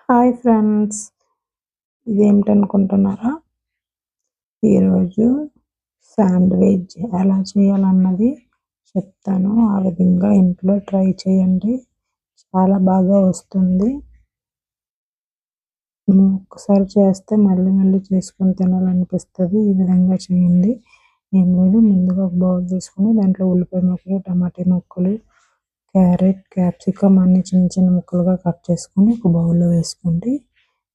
Hi friends, ఇదేమిటనుకుంటున్నారా? ఈరోజు sandwich ఎలా చేయాలన్నది చెప్తాను. ఆ విధంగా ఇంట్లో ట్రై చేయండి, చాలా బాగా వస్తుంది. ఒక్కసారి చేస్తే మళ్ళీ మళ్ళీ చేసుకొని తినాలనిపిస్తుంది. ఈ విధంగా చేయండి. ఏం లేదు, ముందుగా ఒక బౌల్ తీసుకొని దాంట్లో ఉల్లిపాయ ముక్కలు, టమాటా ముక్కలు, క్యారెట్, క్యాప్సికమ్ అన్ని చిన్న చిన్న ముక్కలుగా కట్ చేసుకొని ఒక బౌల్లో వేసుకోండి.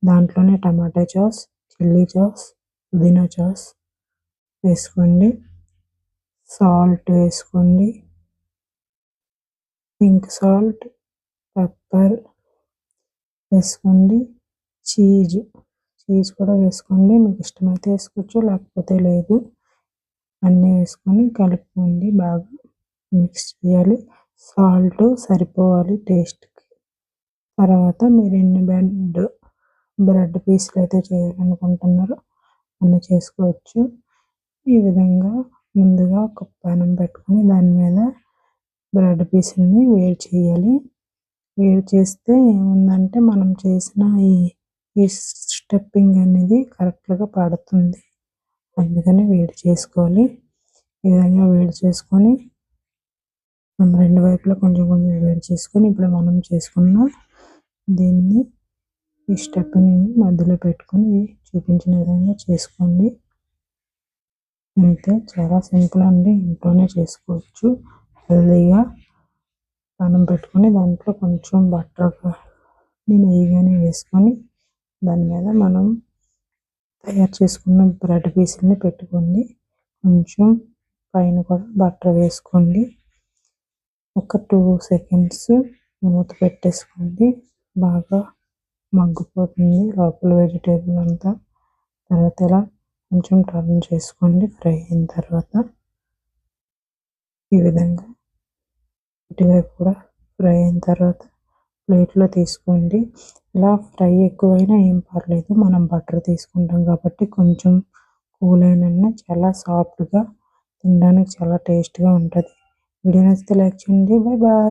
దాంట్లోనే టమాటా సాస్, చిల్లీ సాస్, పుదీనా సాస్ వేసుకోండి. సాల్ట్ వేసుకోండి, పింక్ సాల్ట్, పెప్పర్ వేసుకోండి. చీజ్ కూడా వేసుకోండి, మీకు ఇష్టమైతే వేసుకోవచ్చు, లేకపోతే లేదు. అన్నీ వేసుకొని కలుపుకోండి, బాగా మిక్స్ చేయాలి. సాల్ట్ సరిపోవాలి టేస్ట్కి. తర్వాత మీరు ఎన్ని బ్రెడ్ పీసులు అయితే చేయాలనుకుంటున్నారో అన్నీ చేసుకోవచ్చు. ఈ విధంగా ముందుగా ఒక పెనం పెట్టుకొని దాని మీద బ్రెడ్ పీసుల్ని వేడి చేయాలి. వేడి చేస్తే ఏముందంటే మనం చేసిన ఈ స్టఫింగ్ అనేది కరెక్ట్గా పడుతుంది. అందుకని వేడి చేసుకోవాలి. ఈ విధంగా వేడి చేసుకొని మనం రెండు వైపులా కొంచెం కొంచెం వేడి చేసుకొని ఇప్పుడు మనం చేసుకున్న దీన్ని ఈ స్టఫింగ్ మధ్యలో పెట్టుకొని చూపించిన విధంగా చేసుకోండి. అంతే, చాలా సింపుల్ అండి, ఇంట్లోనే చేసుకోవచ్చు. హెల్దీగా పానం పెట్టుకొని దాంట్లో కొంచెం నెయ్యి కానీ వేసుకొని దాని మీద మనం తయారు చేసుకున్న బ్రెడ్ పీసుల్ని పెట్టుకోండి. కొంచెం పైన కూడా బటర్ వేసుకోండి. ఒక 2 సెకండ్స్ మూత పెట్టేసుకోండి. బాగా మగ్గిపోతుంది లోపల వెజిటేబుల్ అంతా. తర్వాత ఇలా కొంచెం టర్న్ చేసుకోండి. ఫ్రై అయిన తర్వాత ఈ విధంగా ఇటువైపు కూడా ఫ్రై అయిన తర్వాత ప్లేట్లో తీసుకోండి. ఇలా ఫ్రై ఎక్కువైనా ఏం పర్లేదు, మనం బటర్ తీసుకుంటాం కాబట్టి కొంచెం కూల్ అయినా చాలా సాఫ్ట్గా తినడానికి చాలా టేస్ట్గా ఉంటుంది. వీడియో నచ్చితే లైక్ చేయండి. Bye bye.